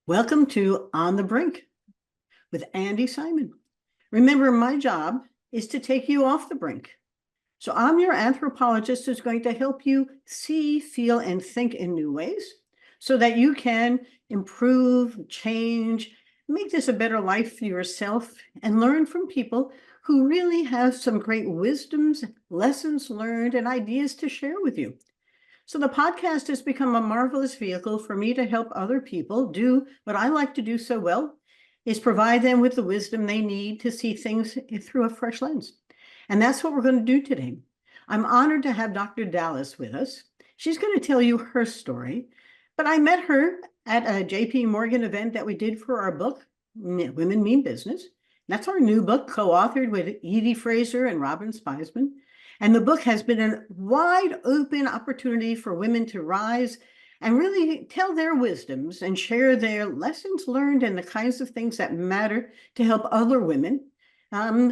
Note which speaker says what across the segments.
Speaker 1: Welcome to On the Brink with Andy Simon. Remember, my job is to take you off the brink. So I'm your anthropologist who's going to help you see, feel, and think in new ways so that you can improve, change, make this a better life for yourself, and learn from people who really have some great wisdoms, lessons learned, and ideas to share with you. So the podcast has become a marvelous vehicle for me to help other people do what I like to do so well, is provide them with the wisdom they need to see things through a fresh lens. And that's what we're going to do today. I'm honored to have Dr. Dallas with us. She's going to tell you her story, but I met her at a JP Morgan event that we did for our book, Women Mean Business. That's our new book, co-authored with Edie Fraser and Robin Spiesman. And the book has been a wide open opportunity for women to rise and really tell their wisdoms and share their lessons learned and the kinds of things that matter to help other women.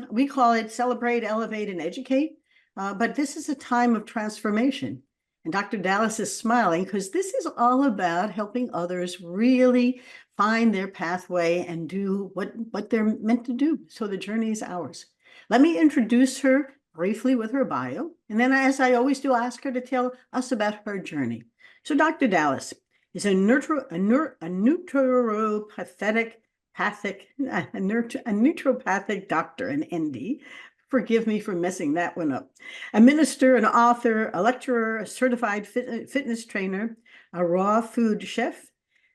Speaker 1: We call it Celebrate, Elevate, and Educate. But this is a time of transformation. And Dr. Dallas is smiling because this is all about helping others really find their pathway and do what they're meant to do. So the journey is ours. Let me introduce her briefly with her bio, and then, as I always do, ask her to tell us about her journey. So Dr. Dallas is a naturopathic doctor, an ND. Forgive me for messing that one up. A minister, an author, a lecturer, a certified fitness trainer, a raw food chef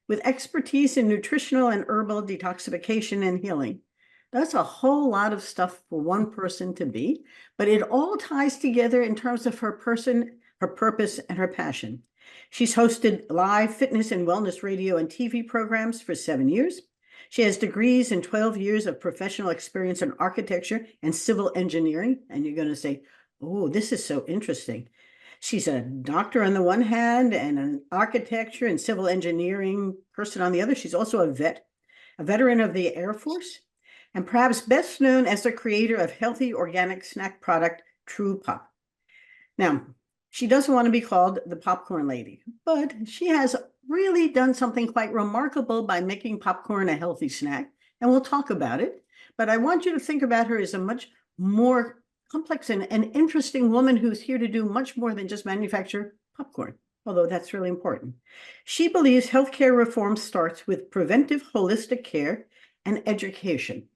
Speaker 1: with expertise in nutritional and herbal detoxification and healing. That's a whole lot of stuff for one person to be, but it all ties together in terms of her person, her purpose, and her passion. She's hosted live fitness and wellness radio and TV programs for 7 years. She has degrees and 12 years of professional experience in architecture and civil engineering. And you're going to say, oh, this is so interesting. She's a doctor on the one hand and an architecture and civil engineering person on the other. She's also a veteran of the Air Force, and perhaps best known as the creator of healthy organic snack product, True Pop. Now, she doesn't want to be called the popcorn lady, but she has really done something quite remarkable by making popcorn a healthy snack, and we'll talk about it. But I want you to think about her as a much more complex and interesting woman who's here to do much more than just manufacture popcorn, although that's really important. She believes healthcare reform starts with preventive holistic care and education.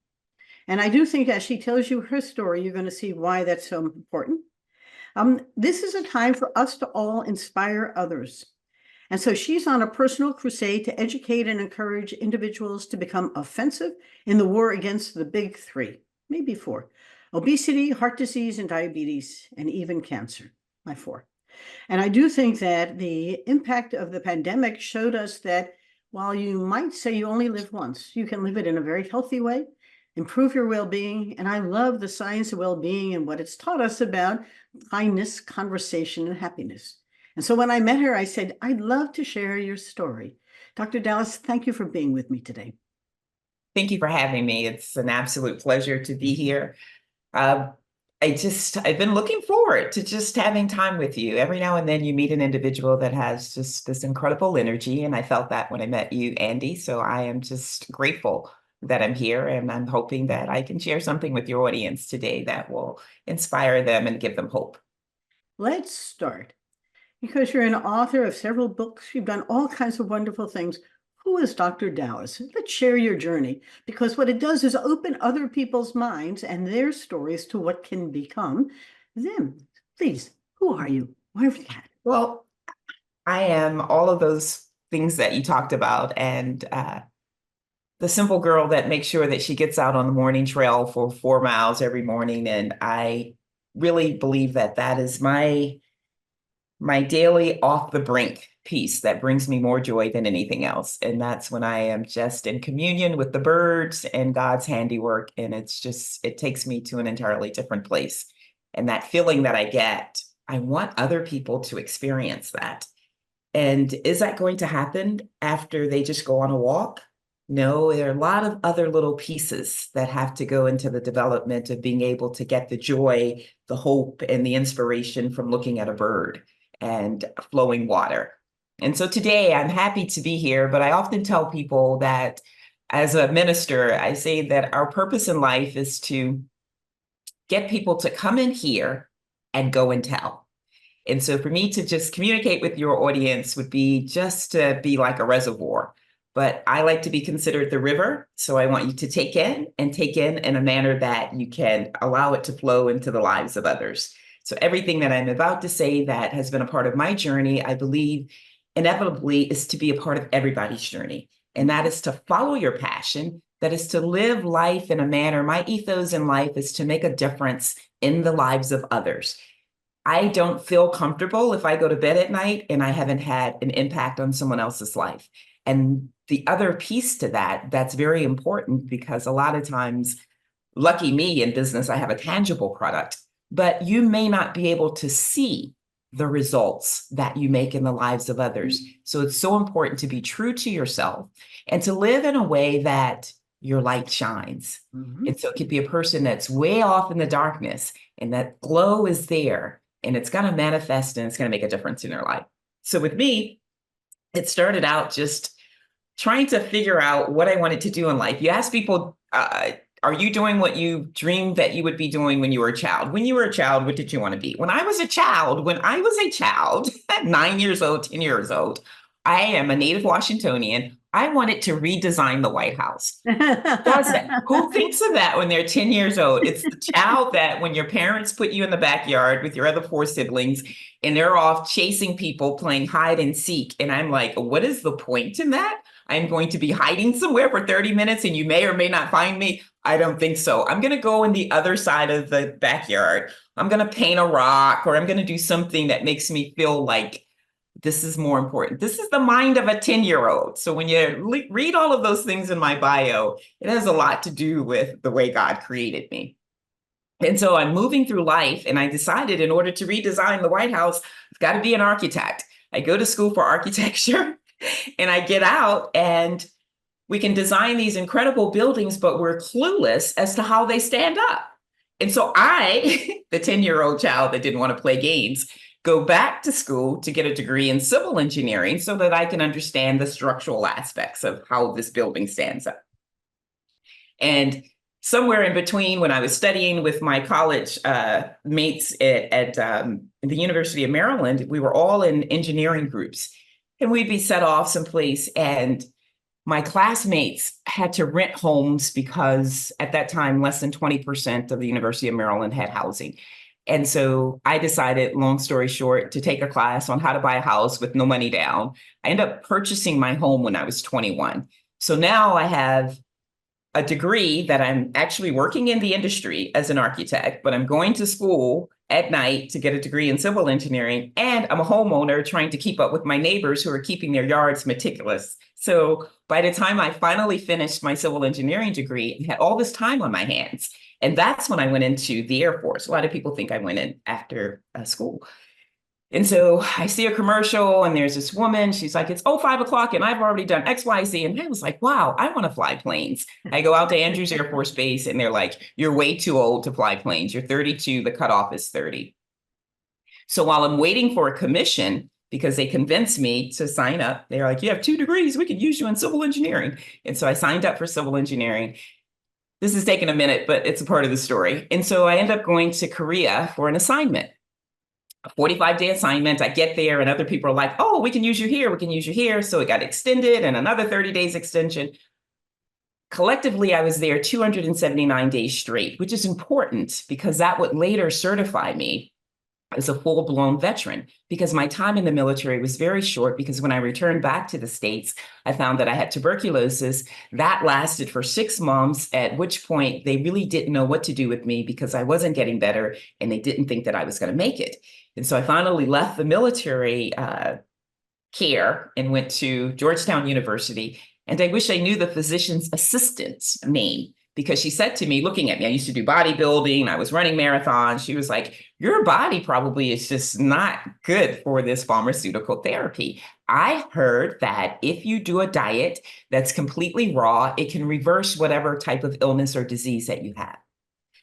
Speaker 1: And I do think as she tells you her story, you're going to see why that's so important. This is a time for us to all inspire others. And so she's on a personal crusade to educate and encourage individuals to become offensive in the war against the big three, maybe four: obesity, heart disease, and diabetes, and even cancer, my four. And I do think that the impact of the pandemic showed us that while you might say you only live once, you can live it in a very healthy way, improve your well-being. And I love the science of well-being and what it's taught us about kindness, conversation, and happiness. And so when I met her, I said, I'd love to share your story. Dr. Dallas, thank you for being with me today.
Speaker 2: Thank you for having me. It's an absolute pleasure to be here. I've been looking forward to just having time with you. Every now and then you meet an individual that has just this incredible energy, and I felt that when I met you, Andy. So I am just grateful that I'm here, and I'm hoping that I can share something with your audience today that will inspire them and give them hope.
Speaker 1: Let's start. Because you're an author of several books, you've done all kinds of wonderful things. Who is Dr. Dallas? Let's share your journey, because what it does is open other people's minds and their stories to what can become them. Please, who are you? What have you had?
Speaker 2: Well, I am all of those things that you talked about, and the simple girl that makes sure that she gets out on the morning trail for 4 miles every morning. And I really believe that that is my daily off the brink piece that brings me more joy than anything else. And that's when I am just in communion with the birds and God's handiwork. And it takes me to an entirely different place. And that feeling that I get, I want other people to experience that. And is that going to happen after they just go on a walk? No, there are a lot of other little pieces that have to go into the development of being able to get the joy, the hope, and the inspiration from looking at a bird and flowing water. And so today I'm happy to be here, but I often tell people that as a minister, I say that our purpose in life is to get people to come in here and go and tell. And so for me to just communicate with your audience would be just to be like a reservoir. But I like to be considered the river. So I want you to take in a manner that you can allow it to flow into the lives of others. So everything that I'm about to say that has been a part of my journey, I believe inevitably is to be a part of everybody's journey. And that is to follow your passion. That is to live life in a manner. My ethos in life is to make a difference in the lives of others. I don't feel comfortable if I go to bed at night and I haven't had an impact on someone else's life. And the other piece to that, that's very important because a lot of times, lucky me in business, I have a tangible product, but you may not be able to see the results that you make in the lives of others. So it's so important to be true to yourself and to live in a way that your light shines. And so it could be a person that's way off in the darkness and that glow is there and it's going to manifest and it's going to make a difference in their life. So with me, it started out just trying to figure out what I wanted to do in life. You ask people, are you doing what you dreamed that you would be doing when you were a child? When you were a child, what did you want to be? When I was a child, 9 years old, 10 years old, I am a native Washingtonian. I wanted to redesign the White House. Does that? Who thinks of that when they're 10 years old? It's the child that when your parents put you in the backyard with your other 4 siblings and they're off chasing people playing hide and seek. And I'm like, what is the point in that? I'm going to be hiding somewhere for 30 minutes and you may or may not find me. I don't think so. I'm going to go in the other side of the backyard. I'm going to paint a rock or I'm going to do something that makes me feel like this is more important. This is the mind of a 10-year-old. So when you read all of those things in my bio, it has a lot to do with the way God created me. And so I'm moving through life and I decided in order to redesign the White House, I've got to be an architect. I go to school for architecture and I get out and we can design these incredible buildings, but we're clueless as to how they stand up. And so I, the 10-year-old child that didn't want to play games, go back to school to get a degree in civil engineering so that I can understand the structural aspects of how this building stands up. And somewhere in between, when I was studying with my college mates at the University of Maryland, we were all in engineering groups. And we'd be set off someplace and my classmates had to rent homes because at that time, less than 20% of the University of Maryland had housing. And so I decided, long story short, to take a class on how to buy a house with no money down. I ended up purchasing my home when I was 21. So now I have a degree that I'm actually working in the industry as an architect, but I'm going to school at night to get a degree in civil engineering. And I'm a homeowner trying to keep up with my neighbors who are keeping their yards meticulous. So by the time I finally finished my civil engineering degree, I had all this time on my hands. And that's when I went into the Air Force. A lot of people think I went in after school. And so I see a commercial and there's this woman, she's like, it's 5 o'clock and I've already done X, Y, Z. And I was like, wow, I want to fly planes. I go out to Andrews Air Force Base and they're like, you're way too old to fly planes. You're 32, the cutoff is 30. So while I'm waiting for a commission, because they convinced me to sign up, they're like, you have 2 degrees, we could use you in civil engineering. And so I signed up for civil engineering. This is taking a minute, but it's a part of the story. And so I end up going to Korea for an assignment. A 45-day assignment. I get there and other people are like, oh, we can use you here. We can use you here. So it got extended and another 30 days extension. Collectively, I was there 279 days straight, which is important because that would later certify me as a full-blown veteran because my time in the military was very short because when I returned back to the States, I found that I had tuberculosis. That lasted for 6 months, at which point they really didn't know what to do with me because I wasn't getting better and they didn't think that I was going to make it. And so I finally left the military care and went to Georgetown University. And I wish I knew the physician's assistant's name because she said to me, looking at me, I used to do bodybuilding, I was running marathons. She was like, your body probably is just not good for this pharmaceutical therapy. I heard that if you do a diet that's completely raw, it can reverse whatever type of illness or disease that you have.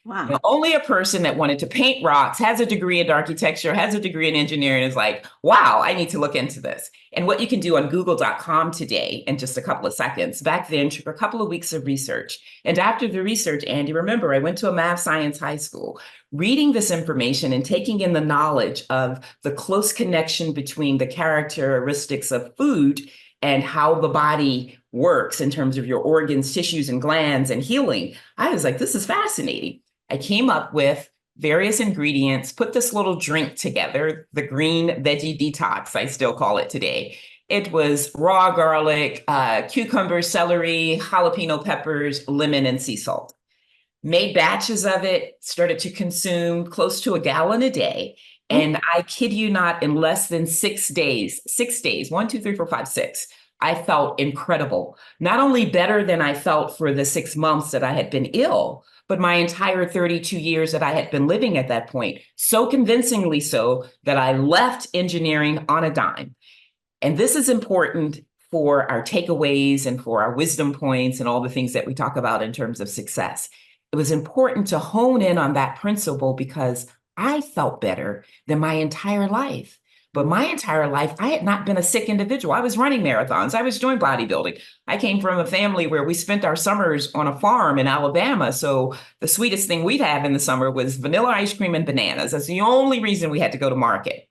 Speaker 1: Wow.
Speaker 2: You know, only a person that wanted to paint rocks, has a degree in architecture, has a degree in engineering is like, wow, I need to look into this. And what you can do on google.com today in just a couple of seconds, back then took a couple of weeks of research. And after the research, Andi, remember, I went to a math science high school. Reading this information and taking in the knowledge of the close connection between the characteristics of food and how the body works in terms of your organs, tissues, and glands and healing, I was like, this is fascinating. I came up with various ingredients, put this little drink together, the green veggie detox, I still call it today. It was raw garlic, cucumber, celery, jalapeno peppers, lemon, and sea salt. Made batches of it, started to consume close to a gallon a day. And I kid you not, in less than 6 days, 6 days, 1, 2, 3, 4, 5, 6, I felt incredible. Not only better than I felt for the 6 months that I had been ill, but my entire 32 years that I had been living at that point, so convincingly so that I left engineering on a dime. And this is important for our takeaways and for our wisdom points and all the things that we talk about in terms of success. It was important to hone in on that principle because I felt better than my entire life. But my entire life, I had not been a sick individual. I was running marathons. I was doing bodybuilding. I came from a family where we spent our summers on a farm in Alabama. So the sweetest thing we'd have in the summer was vanilla ice cream and bananas. That's the only reason we had to go to market.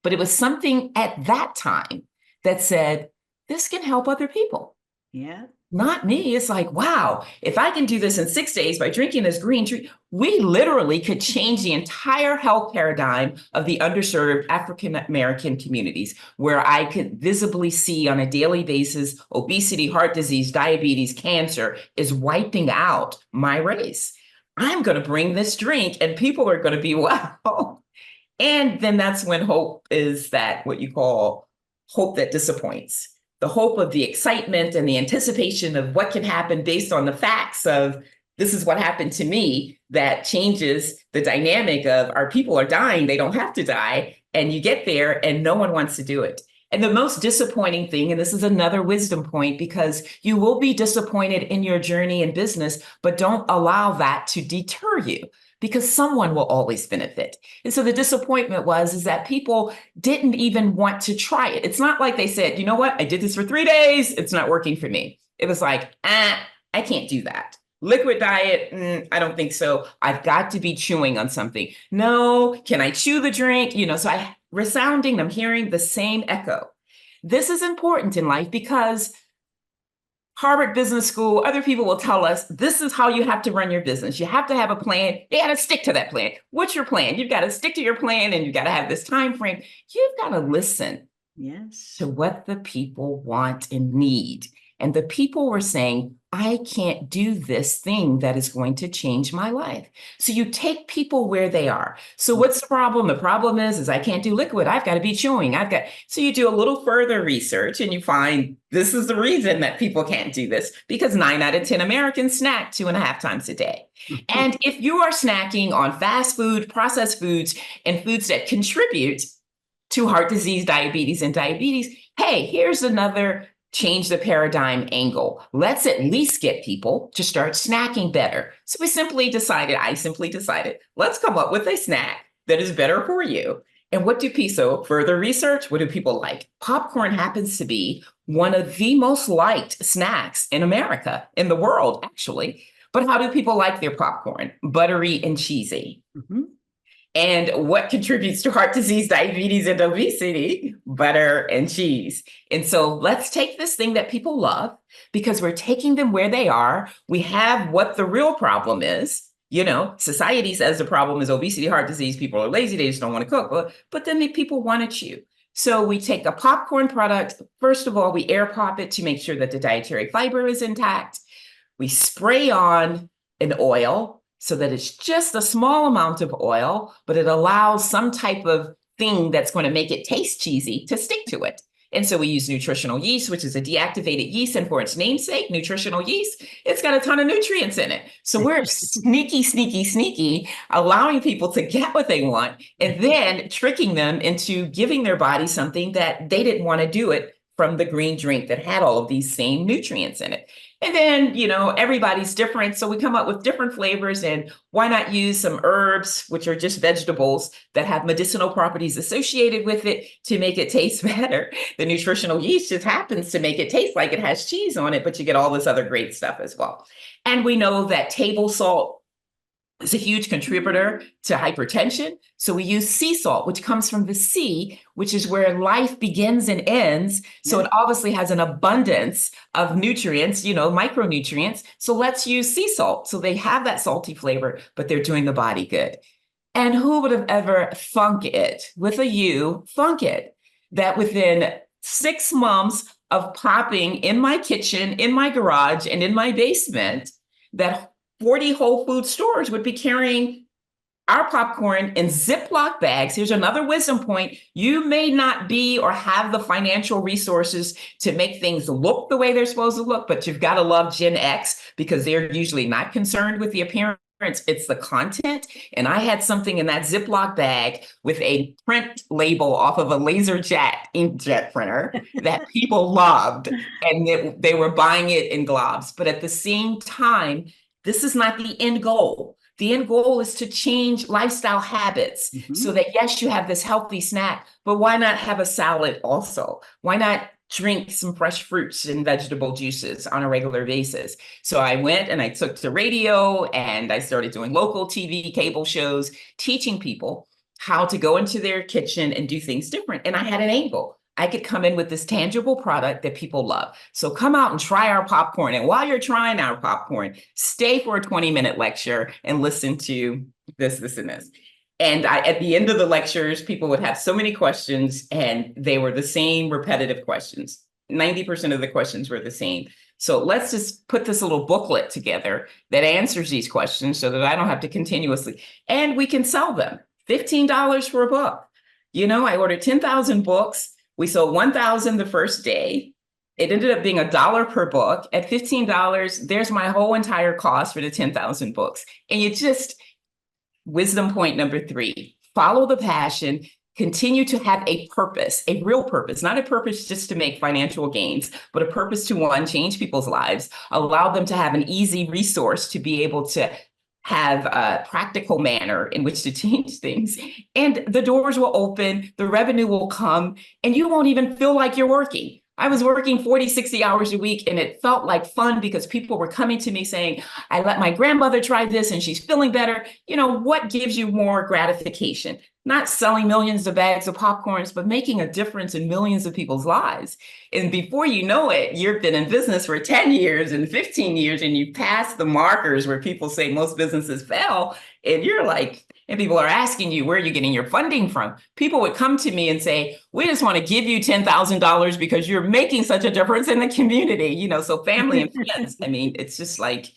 Speaker 2: But it was something at that time that said, this can help other people.
Speaker 1: Yeah.
Speaker 2: Not me. It's like, wow, if I can do this in 6 days by drinking this green tea, we literally could change the entire health paradigm of the underserved African American communities, where I could visibly see on a daily basis obesity, heart disease, diabetes, cancer is wiping out my race. I'm going to bring this drink and people are going to be well. And then that's when hope is that what you call hope that disappoints. The hope of the excitement and the anticipation of what can happen based on the facts of this is what happened to me that changes the dynamic of our people are dying, they don't have to die. And you get there and no one wants to do it. And the most disappointing thing, and this is another wisdom point, because you will be disappointed in your journey in business, but don't allow that to deter you, because someone will always benefit. And so the disappointment is that people didn't even want to try it. It's not like they said, you know what, I did this for 3 days, it's not working for me. It was like, I can't do that. Liquid diet, I don't think so. I've got to be chewing on something. No, can I chew the drink? So I'm hearing the same echo. This is important in life because Harvard Business School, other people will tell us, this is how you have to run your business. You have to have a plan. You got to stick to that plan. What's your plan? You've got to stick to your plan and you've got to have this time frame. You've got to listen to what the people want and need. And the people were saying, I can't do this thing that is going to change my life. So you take people where they are. So what's the problem? The problem is I can't do liquid. I've got to be chewing. So you do a little further research and you find this is the reason that people can't do this, because 9 out of 10 Americans snack 2.5 times a day. And if you are snacking on fast food, processed foods, and foods that contribute to heart disease, and diabetes, hey, here's another change the paradigm angle. Let's at least get people to start snacking better. So I simply decided, let's come up with a snack that is better for you. And what do people, further research, what do people like? Popcorn happens to be one of the most liked snacks in America, in the world, actually. But how do people like their popcorn? Buttery and cheesy. Mm-hmm. And what contributes to heart disease, diabetes, and obesity? Butter and cheese. And so let's take this thing that people love, because we're taking them where they are. We have what the real problem is. Society says the problem is obesity, heart disease. People are lazy. They just don't want to cook. But then the people want to chew. So we take a popcorn product. First of all, we air pop it to make sure that the dietary fiber is intact. We spray on an oil, so that it's just a small amount of oil, but it allows some type of thing that's going to make it taste cheesy to stick to it. And so we use nutritional yeast, which is a deactivated yeast. And for its namesake, nutritional yeast, it's got a ton of nutrients in it. So we're sneaky, allowing people to get what they want and then tricking them into giving their body something that they didn't want to do it from the green drink that had all of these same nutrients in it. And then, everybody's different. So we come up with different flavors, and why not use some herbs, which are just vegetables that have medicinal properties associated with it to make it taste better. The nutritional yeast just happens to make it taste like it has cheese on it, but you get all this other great stuff as well. And we know that table salt is a huge contributor to hypertension. So we use sea salt, which comes from the sea, which is where life begins and ends. So it obviously has an abundance of nutrients, micronutrients. So let's use sea salt. So they have that salty flavor, but they're doing the body good. And who would have ever thunk it, with a U, thunk it, that within 6 months of popping in my kitchen, in my garage, and in my basement, that 40 Whole Food stores would be carrying our popcorn in Ziploc bags. Here's another wisdom point. You may not be or have the financial resources to make things look the way they're supposed to look, but you've got to love Gen X because they're usually not concerned with the appearance. It's the content. And I had something in that Ziploc bag with a print label off of a LaserJet inkjet printer that people loved. And they were buying it in globs. But at the same time, this is not the end goal. The end goal is to change lifestyle habits so that, yes, you have this healthy snack, but why not have a salad also? Why not drink some fresh fruits and vegetable juices on a regular basis? So I went and I took to radio and I started doing local TV, cable shows, teaching people how to go into their kitchen and do things different. And I had an angle. I could come in with this tangible product that people love. So come out and try our popcorn. And while you're trying our popcorn, stay for a 20-minute lecture and listen to this, and this. And at the end of the lectures, people would have so many questions, and they were the same repetitive questions. 90% of the questions were the same. So let's just put this little booklet together that answers these questions so that I don't have to continuously, and we can sell them. $15 for a book. I ordered 10,000 books. We sold 1,000 the first day. It ended up being $1 per book. At $15, there's my whole entire cost for the 10,000 books. And wisdom point number 3, follow the passion, continue to have a purpose, a real purpose, not a purpose just to make financial gains, but a purpose to, 1, change people's lives, allow them to have an easy resource to be able to have a practical manner in which to change things. And the doors will open, the revenue will come, and you won't even feel like you're working. I was working 40, 60 hours a week, and it felt like fun because people were coming to me saying, I let my grandmother try this and she's feeling better. What gives you more gratification? Not selling millions of bags of popcorns, but making a difference in millions of people's lives. And before you know it, you've been in business for 10 years and 15 years, and you pass the markers where people say most businesses fail. And you're like, and people are asking you, where are you getting your funding from? People would come to me and say, we just want to give you $10,000 because you're making such a difference in the community. So family and friends. I mean, it's just like,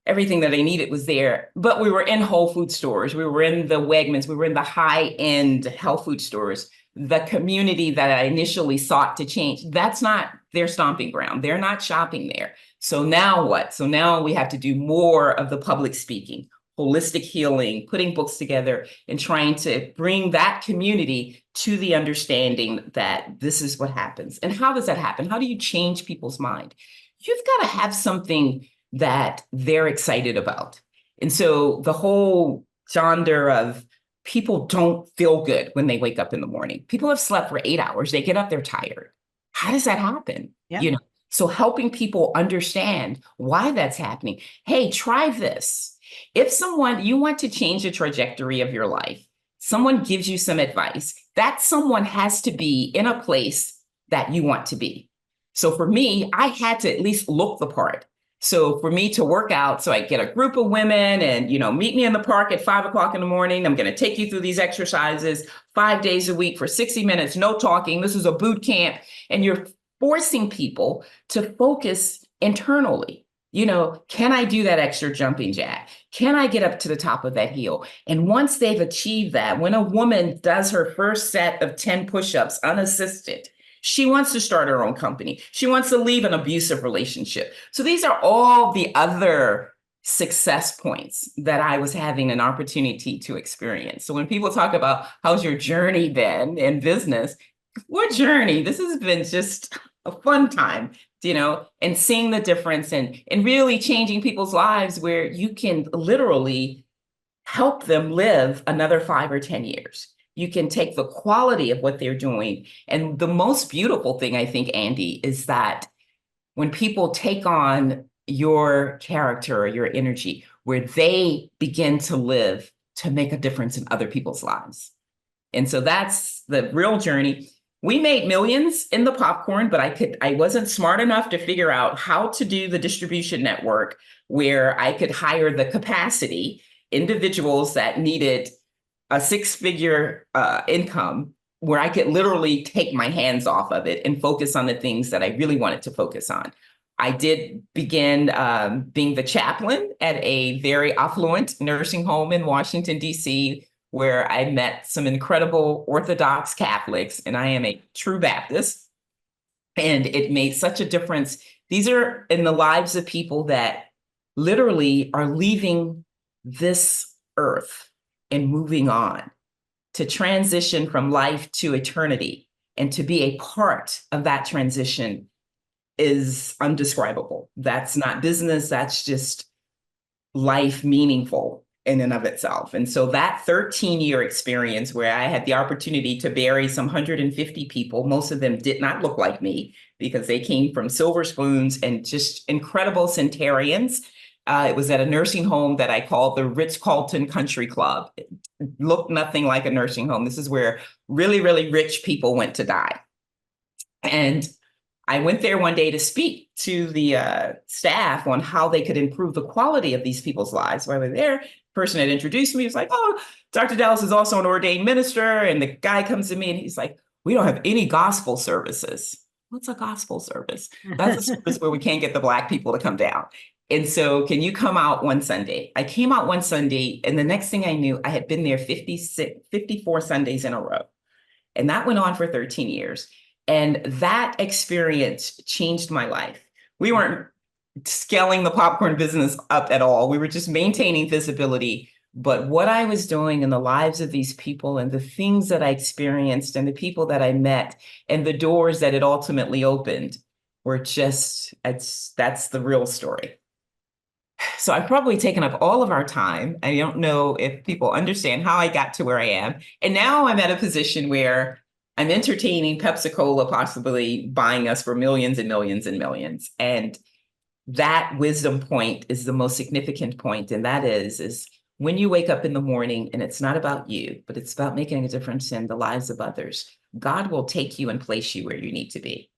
Speaker 2: everything that I needed was there. But we were in Whole Food stores. We were in the Wegmans. We were in the high-end health food stores. The community that I initially sought to change, that's not their stomping ground. They're not shopping there. So now what? So now we have to do more of the public speaking, holistic healing, putting books together, and trying to bring that community to the understanding that this is what happens. And how does that happen? How do you change people's mind? You've got to have something that they're excited about. And so the whole genre of people don't feel good when they wake up in the morning. People have slept for 8 hours. They get up, they're tired. How does that happen?
Speaker 1: Yeah.
Speaker 2: So helping people understand why that's happening. Hey, try this. If you want to change the trajectory of your life, someone gives you some advice, that someone has to be in a place that you want to be. So for me, I had to at least look the part. So for me to work out, so I get a group of women and, meet me in the park at 5 o'clock in the morning. I'm going to take you through these exercises 5 days a week for 60 minutes, no talking. This is a boot camp. And you're forcing people to focus internally. Can I do that extra jumping jack? Can I get up to the top of that hill? And once they've achieved that, when a woman does her first set of 10 push-ups unassisted, she wants to start her own company. She wants to leave an abusive relationship. So these are all the other success points that I was having an opportunity to experience. So when people talk about how's your journey been in business, What journey. This has been just a fun time, and seeing the difference and really changing people's lives where you can literally help them live another 5 or 10 years. You can take the quality of what they're doing. And the most beautiful thing, I think, Andi, is that when people take on your character or your energy, where they begin to live to make a difference in other people's lives. And so that's the real journey. We made millions in the popcorn, but I wasn't smart enough to figure out how to do the distribution network where I could hire the capacity individuals that needed a six-figure income, where I could literally take my hands off of it and focus on the things that I really wanted to focus on. I did begin being the chaplain at a very affluent nursing home in Washington, D.C., where I met some incredible Orthodox Catholics, and I am a true Baptist. And it made such a difference. These are in the lives of people that literally are leaving this earth and moving on to transition from life to eternity. And to be a part of that transition is undescribable. That's not business, that's just life meaningful in and of itself. And so that 13-year experience where I had the opportunity to bury some 150 people, most of them did not look like me because they came from silver spoons and just incredible centenarians. It was at a nursing home that I called the Ritz-Carlton Country Club. It looked nothing like a nursing home. This is where really, really rich people went to die. And I went there one day to speak to the staff on how they could improve the quality of these people's lives. While I was there, the person had introduced me. He was like, "Oh, Dr. Dallas is also an ordained minister." And the guy comes to me and he's like, "We don't have any gospel services." What's a gospel service? That's a service where we can't get the Black people to come down. And so, can you come out one Sunday? I came out one Sunday, and the next thing I knew, I had been there 54 Sundays in a row. And that went on for 13 years. And that experience changed my life. We weren't scaling the popcorn business up at all. We were just maintaining visibility. But what I was doing in the lives of these people and the things that I experienced and the people that I met and the doors that it ultimately opened were just, that's the real story. So I've probably taken up all of our time. I don't know if people understand how I got to where I am. And now I'm at a position where I'm entertaining Pepsi-Cola possibly buying us for millions and millions and millions. And that wisdom point is the most significant point. And that is when you wake up in the morning and it's not about you, but it's about making a difference in the lives of others, God will take you and place you where you need to be.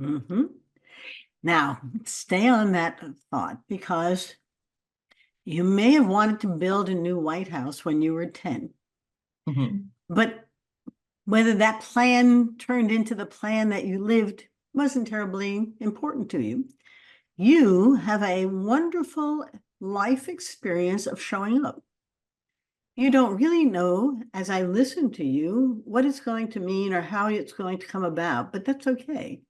Speaker 1: Mm-hmm. Now, stay on that thought, because you may have wanted to build a new White House when you were 10, but whether that plan turned into the plan that you lived wasn't terribly important to you. You have a wonderful life experience of showing up. You don't really know, as I listen to you, what it's going to mean or how it's going to come about, but that's okay.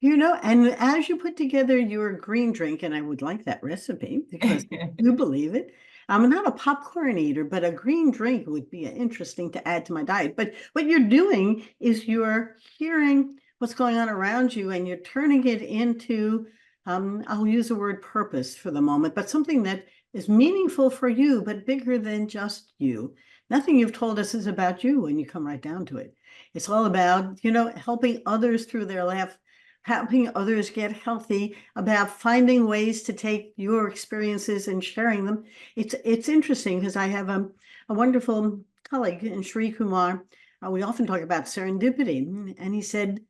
Speaker 1: And as you put together your green drink, and I would like that recipe because you believe it. I'm not a popcorn eater, but a green drink would be interesting to add to my diet. But what you're doing is you're hearing what's going on around you and you're turning it into, I'll use the word purpose for the moment, but something that is meaningful for you, but bigger than just you. Nothing you've told us is about you when you come right down to it. It's all about, helping others through their life, helping others get healthy, about finding ways to take your experiences and sharing them. It's interesting because I have a wonderful colleague in Shri Kumar. We often talk about serendipity. And I said,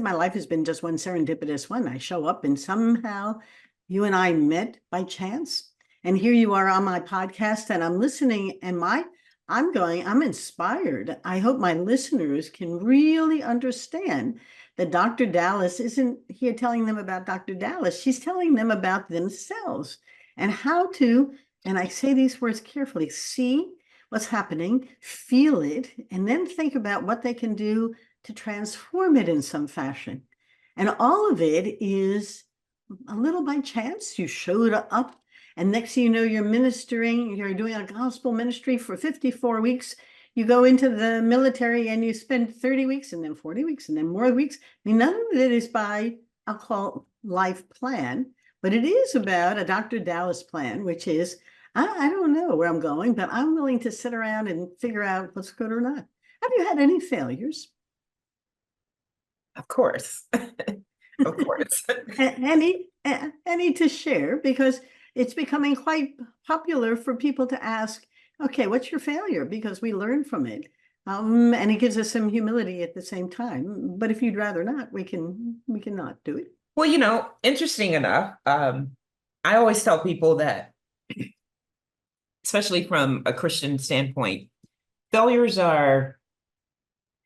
Speaker 1: my life has been just one serendipitous one. I show up and somehow you and I met by chance. And here you are on my podcast and I'm listening and I'm inspired. I hope my listeners can really understand that Dr. Dallas isn't here telling them about Dr. Dallas. She's telling them about themselves and how to, and I say these words carefully, see what's happening, feel it, and then think about what they can do to transform it in some fashion. And all of it is a little by chance. You showed up, and next thing you know, you're doing a gospel ministry for 54 weeks. you go into the military and you spend 30 weeks and then 40 weeks and then more weeks. I mean, none of it is by, I'll call life plan, but it is about a Dr. Dallas plan, which is, I don't know where I'm going, but I'm willing to sit around and figure out what's good or not. Have you had any failures?
Speaker 2: Of course. Of course.
Speaker 1: Any to share, because it's becoming quite popular for people to ask, okay, what's your failure? Because we learn from it. And it gives us some humility at the same time. But if you'd rather not, we can not do it.
Speaker 2: Well, interesting enough, I always tell people that, especially from a Christian standpoint, failures are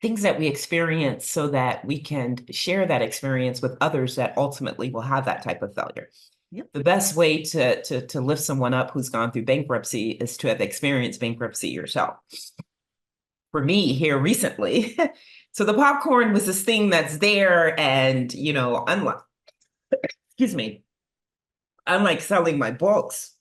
Speaker 2: things that we experience so that we can share that experience with others that ultimately will have that type of failure.
Speaker 1: Yep.
Speaker 2: The best way to lift someone up who's gone through bankruptcy is to have experienced bankruptcy yourself. For me here recently, so the popcorn was this thing that's there, and unlike, excuse me, unlike selling my books,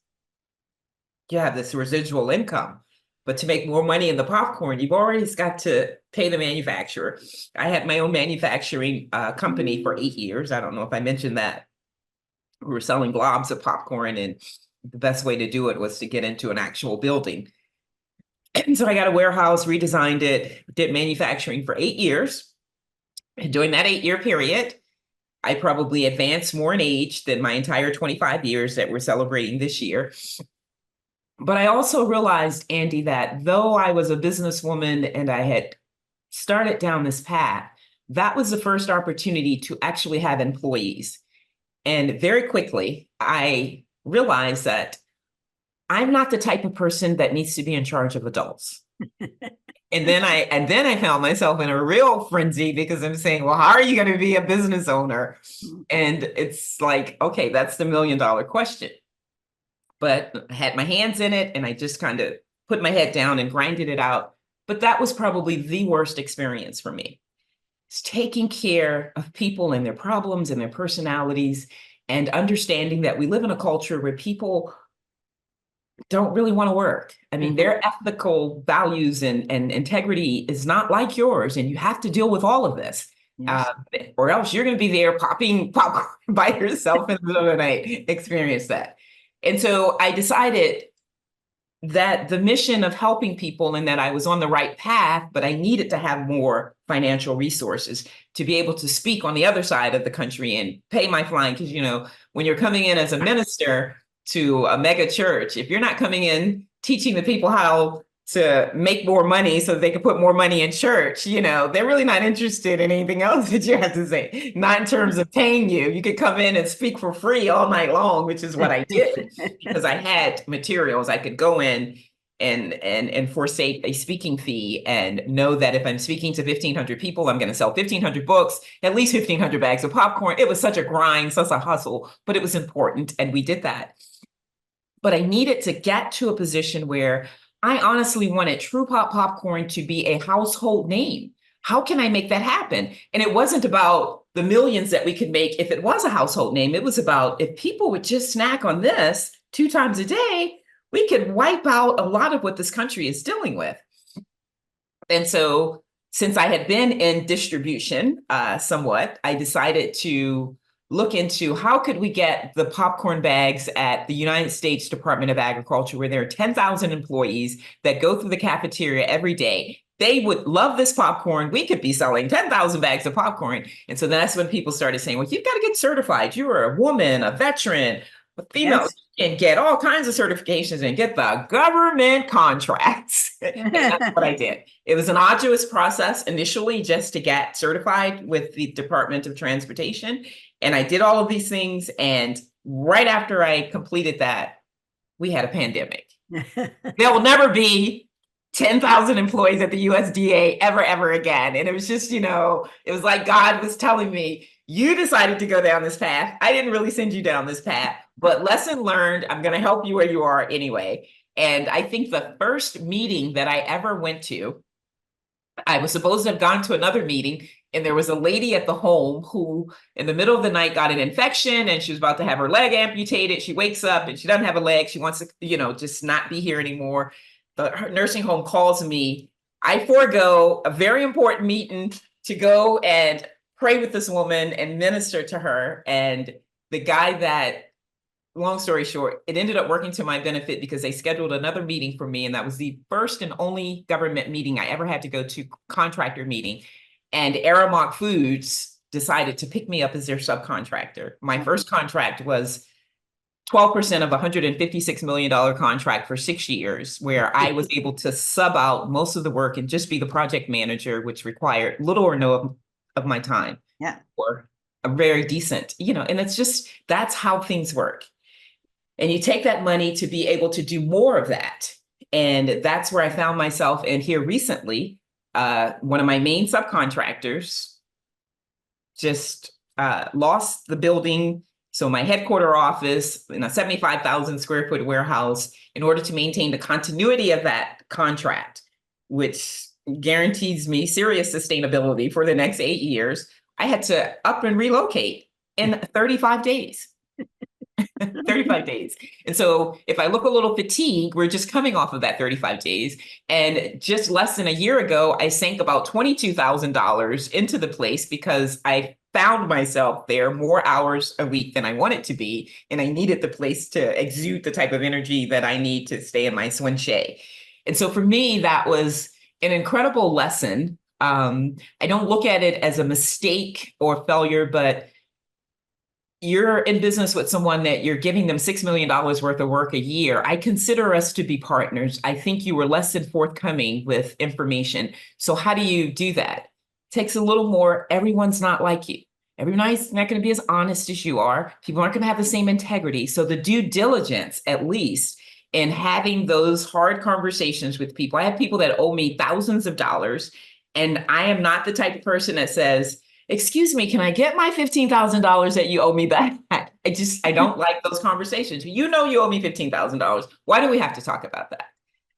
Speaker 2: you have this residual income. But to make more money in the popcorn, you've always got to pay the manufacturer. I had my own manufacturing company for 8 years. I don't know if I mentioned that. We were selling globs of popcorn, and the best way to do it was to get into an actual building. And so I got a warehouse, redesigned it, did manufacturing for 8 years. And during that 8-year period, I probably advanced more in age than my entire 25 years that we're celebrating this year. But I also realized, Andi, that though I was a businesswoman and I had started down this path, that was the first opportunity to actually have employees. And very quickly, I realized that I'm not the type of person that needs to be in charge of adults. And then I found myself in a real frenzy, because I'm saying, well, how are you going to be a business owner? And it's like, okay, that's the $1 million question. But I had my hands in it, and I just kind of put my head down and grinded it out. But that was probably the worst experience for me. It's taking care of people and their problems and their personalities, and understanding that we live in a culture where people don't really want to work. I mean, their ethical values and integrity is not like yours, and you have to deal with all of this. Yes. Or else you're going to be there popping popcorn by yourself in the middle of the night. Experience that. And so I decided that the mission of helping people, and that I was on the right path, but I needed to have more financial resources to be able to speak on the other side of the country and pay my flying. Because, when you're coming in as a minister to a mega church, if you're not coming in teaching the people how to make more money so that they can put more money in church, they're really not interested in anything else that you have to say. Not in terms of paying you. You could come in and speak for free all night long, which is what I did, because I had materials. I could go in and forsake a speaking fee, and know that if I'm speaking to 1,500 people, I'm going to sell 1,500 books, at least 1,500 bags of popcorn. It was such a grind, such a hustle, but it was important, and we did that. But I needed to get to a position where I honestly wanted True Pop Popcorn to be a household name. How can I make that happen? And it wasn't about the millions that we could make if it was a household name. It was about, if people would just snack on this 2 times a day, we could wipe out a lot of what this country is dealing with. And so, since I had been in distribution somewhat, I decided to look into how could we get the popcorn bags at the United States Department of Agriculture, where there are 10,000 employees that go through the cafeteria every day. They would love this popcorn. We could be selling 10,000 bags of popcorn. And so that's when people started saying, well, you've got to get certified. You are a woman, a veteran, a female, yes, and get all kinds of certifications and get the government contracts. And that's what I did. It was an arduous process initially just to get certified with the Department of Transportation. And I did all of these things. And right after I completed that, we had a pandemic. There will never be 10,000 employees at the USDA ever again. And it was just, it was like God was telling me, you decided to go down this path. I didn't really send you down this path, but lesson learned, I'm going to help you where you are anyway. And I think the first meeting that I ever went to, I was supposed to have gone to another meeting, and there was a lady at the home who in the middle of the night got an infection, and she was about to have her leg amputated. She wakes up and she doesn't have a leg. She wants to, just not be here anymore. The nursing home calls me I forego a very important meeting to go and pray with this woman and minister to her. And the guy that, long story short, it ended up working to my benefit because they scheduled another meeting for me. And that was the first and only government meeting I ever had to go to, contractor meeting. And Aramark Foods decided to pick me up as their subcontractor. My first contract was 12% of a $156 million contract for 6 years, where I was able to sub out most of the work and just be the project manager, which required little or no of my time.
Speaker 1: Yeah.
Speaker 2: Or a very decent, and it's just, that's how things work. And you take that money to be able to do more of that. And that's where I found myself. And here recently, one of my main subcontractors just lost the building. So my headquarter office in a 75,000 square foot warehouse, in order to maintain the continuity of that contract, which guarantees me serious sustainability for the next 8 years, I had to up and relocate in 35 days. 35 days. And so if I look a little fatigued, we're just coming off of that 35 days. And just less than a year ago, I sank about $22,000 into the place because I found myself there more hours a week than I wanted to be. And I needed the place to exude the type of energy that I need to stay in my swinchay. And so for me, that was an incredible lesson. I don't look at it as a mistake or failure, but you're in business with someone that you're giving them $6 million worth of work a year. I consider us to be partners. I think you were less than forthcoming with information. So how do you do that? It takes a little more. Everyone's not like you. Everybody's not going to be as honest as you are. People aren't going to have the same integrity. So the due diligence, at least, in having those hard conversations with people. I have people that owe me thousands of dollars, and I am not the type of person that says, excuse me, can I get my $15,000 that you owe me back? I don't like those conversations. You owe me $15,000. Why do we have to talk about that?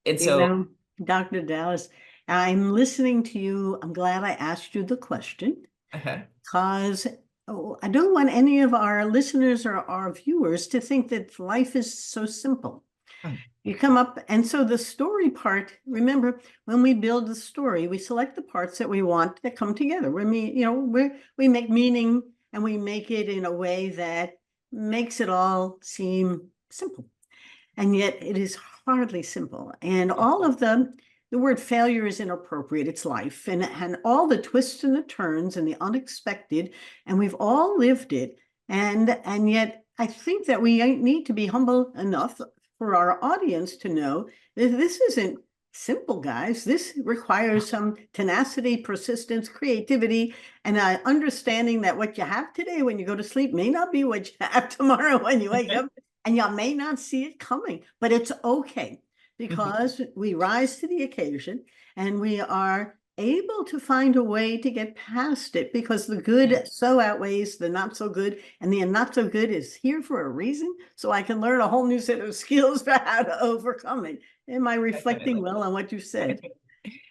Speaker 2: And so,
Speaker 1: Dr. Dallas, I'm listening to you. I'm glad I asked you the question because I don't want any of our listeners or our viewers to think that life is so simple. You come up, and so the story part, remember, when we build the story, we select the parts that we want that come together. We make meaning, and we make it in a way that makes it all seem simple. And yet it is hardly simple. And all of the word failure is inappropriate. It's life, and all the twists and the turns and the unexpected, and we've all lived it. And yet I think that we need to be humble enough for our audience to know that this isn't simple, guys. This requires some tenacity, persistence, creativity, and understanding that what you have today when you go to sleep may not be what you have tomorrow when you wake up, and you may not see it coming, but it's okay because we rise to the occasion and we are able to find a way to get past it, because the good so outweighs the not so good, and the not so good is here for a reason, so I can learn a whole new set of skills for how to overcome it. Am I reflecting well on what you said?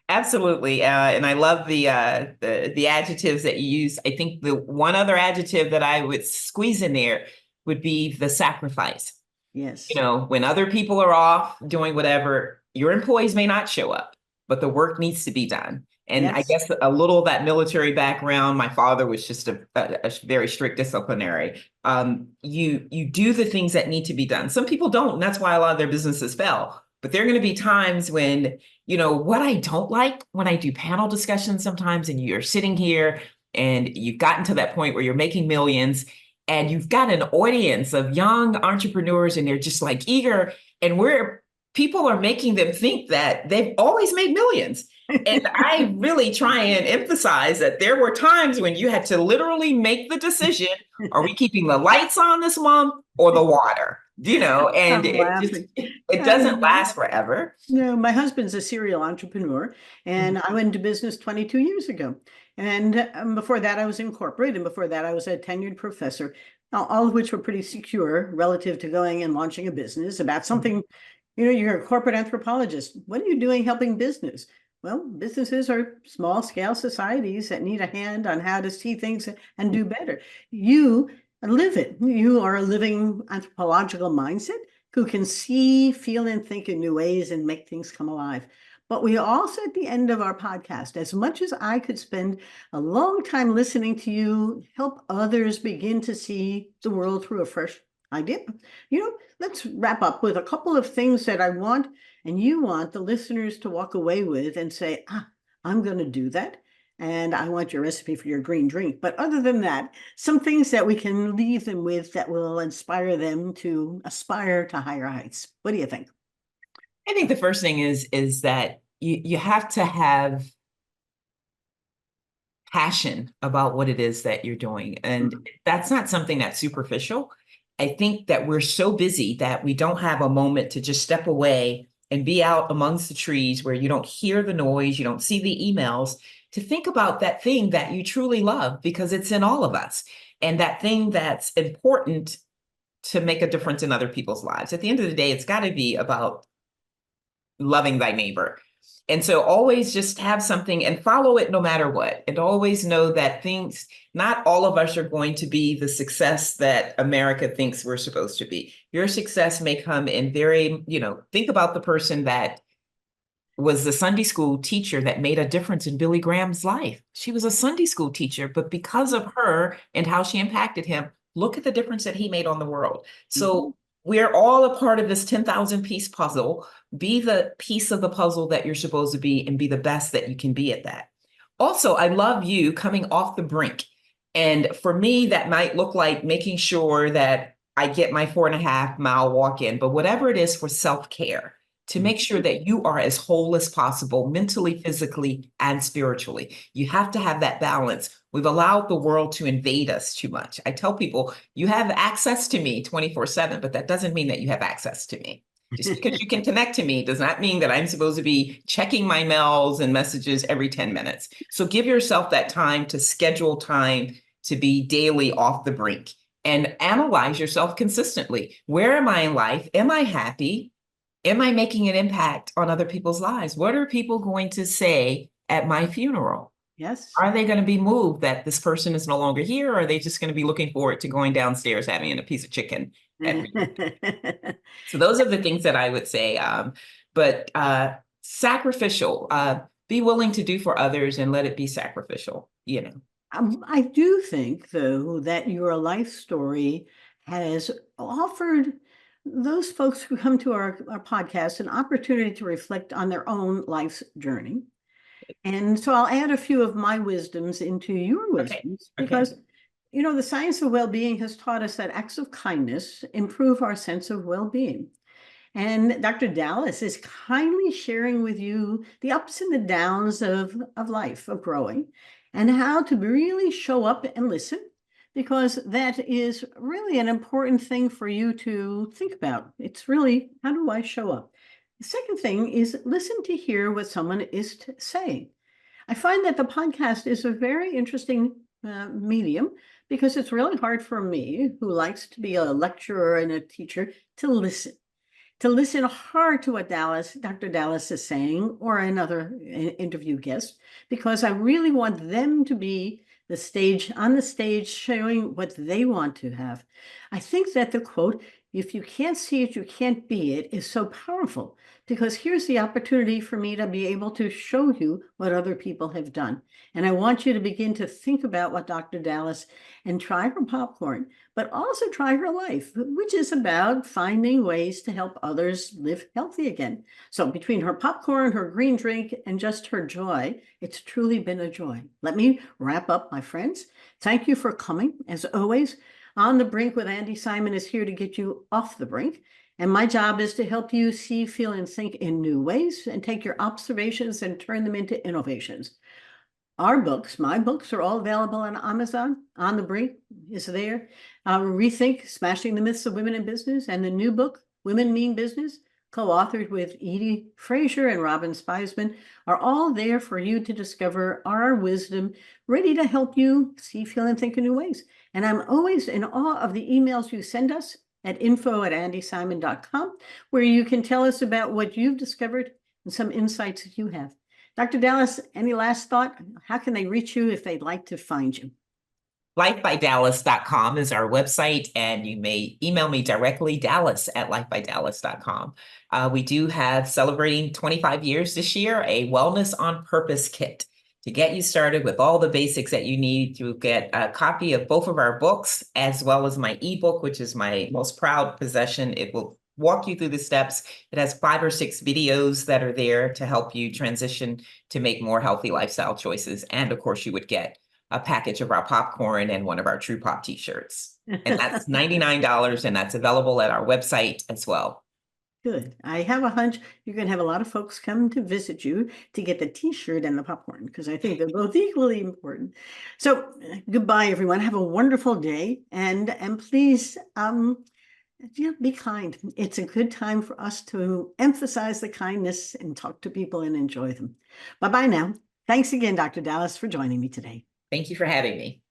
Speaker 2: Absolutely. And I love the adjectives that you use. I think the one other adjective that I would squeeze in there would be the sacrifice.
Speaker 1: Yes.
Speaker 2: When other people are off doing whatever, your employees may not show up, but the work needs to be done. And I guess a little of that military background, my father was just a very strict disciplinary. You do the things that need to be done. Some people don't, and that's why a lot of their businesses fell. But there are going to be times when, what I don't like when I do panel discussions sometimes, and you're sitting here and you've gotten to that point where you're making millions, and you've got an audience of young entrepreneurs, and they're just like eager, and people are making them think that they've always made millions. And I really try and emphasize that there were times when you had to literally make the decision, are we keeping the lights on this month or the water? And it doesn't last forever.
Speaker 1: No, my husband's a serial entrepreneur, and I went into business 22 years ago. And before that, I was in corporate, and before that, I was a tenured professor, all of which were pretty secure relative to going and launching a business about something. You're a corporate anthropologist. What are you doing helping business? Well, businesses are small scale societies that need a hand on how to see things and do better. You live it. You are a living anthropological mindset who can see, feel, and think in new ways and make things come alive. But we also, at the end of our podcast, as much as I could spend a long time listening to you help others begin to see the world through a fresh idea, let's wrap up with a couple of things that I want and you want the listeners to walk away with and say, I'm going to do that. And I want your recipe for your green drink. But other than that, some things that we can leave them with that will inspire them to aspire to higher heights. What do you think?
Speaker 2: I think the first thing is that you have to have passion about what it is that you're doing. And that's not something that's superficial. I think that we're so busy that we don't have a moment to just step away and be out amongst the trees where you don't hear the noise, you don't see the emails, to think about that thing that you truly love, because it's in all of us. And that thing that's important to make a difference in other people's lives. At the end of the day, it's got to be about loving thy neighbor. And so always just have something and follow it no matter what. And always know that things, not all of us are going to be the success that America thinks we're supposed to be. Your success may come in very, think about the person that was the Sunday school teacher that made a difference in Billy Graham's life. She was a Sunday school teacher, but because of her and how she impacted him, look at the difference that he made on the world. So we're all a part of this 10,000 piece puzzle. Be the piece of the puzzle that you're supposed to be and be the best that you can be at that. Also, I love you coming off the brink. And for me, that might look like making sure that I get my 4.5-mile walk in, but whatever it is for self-care, to make sure that you are as whole as possible, mentally, physically, and spiritually. You have to have that balance. We've allowed the world to invade us too much. I tell people, you have access to me 24/7, but that doesn't mean that you have access to me. Just because you can connect to me does not mean that I'm supposed to be checking my mails and messages every 10 minutes. So give yourself that time to schedule time to be daily off the brink and analyze yourself consistently. Where am I in life? Am I happy? Am I making an impact on other people's lives? What are people going to say at my funeral?
Speaker 1: Yes.
Speaker 2: Are they going to be moved that this person is no longer here? Or are they just going to be looking forward to going downstairs, having a piece of chicken every day? So those are the things that I would say. But sacrificial, be willing to do for others and let it be sacrificial,
Speaker 1: I do think, though, that your life story has offered those folks who come to our podcast an opportunity to reflect on their own life's journey. And so I'll add a few of my wisdoms into your wisdoms, because, the science of well-being has taught us that acts of kindness improve our sense of well-being. And Dr. Dallas is kindly sharing with you the ups and the downs of life, of growing, and how to really show up and listen, because that is really an important thing for you to think about. It's really, how do I show up? The second thing is listen to hear what someone is saying. I find that the podcast is a very interesting medium, because it's really hard for me, who likes to be a lecturer and a teacher, to listen hard to what Dr. Dallas is saying, or another interview guest, because I really want them to be on the stage showing what they want to have. I think that the quote, "If you can't see it, you can't be it," is so powerful, because here's the opportunity for me to be able to show you what other people have done. And I want you to begin to think about what Dr. Dallas, and try her popcorn, but also try her life, which is about finding ways to help others live healthy again. So between her popcorn, her green drink, and just her joy, it's truly been a joy. Let me wrap up, my friends. Thank you for coming. As always, On the Brink with Andi Simon is here to get you off the brink. And my job is to help you see, feel, and think in new ways, and take your observations and turn them into innovations. My books are all available on Amazon. On the Brink is there. Rethink, Smashing the Myths of Women in Business, and the new book, Women Mean Business, co-authored with Edie Frazier and Robin Spiesman, are all there for you to discover our wisdom, ready to help you see, feel, and think in new ways. And I'm always in awe of the emails you send us at info@andisimon.com, where you can tell us about what you've discovered and some insights that you have. Dr. Dallas, any last thought? How can they reach you if they'd like to find you?
Speaker 2: lifebydallas.com is our website, and you may email me directly, dallas@lifebydallas.com. We do have, celebrating 25 years this year, a Wellness on Purpose kit to get you started with all the basics that you need to get a copy of both of our books, as well as my ebook, which is my most proud possession. It will walk you through the steps. It has 5 or 6 videos that are there to help you transition to make more healthy lifestyle choices. And of course, you would get a package of our popcorn and one of our True Pop t-shirts. And that's $99, and that's available at our website as well.
Speaker 1: Good. I have a hunch you're going to have a lot of folks come to visit you to get the t-shirt and the popcorn, because I think they're both equally important. So goodbye, everyone. Have a wonderful day. And please, be kind. It's a good time for us to emphasize the kindness and talk to people and enjoy them. Bye-bye now. Thanks again, Dr. Dallas, for joining me today.
Speaker 2: Thank you for having me.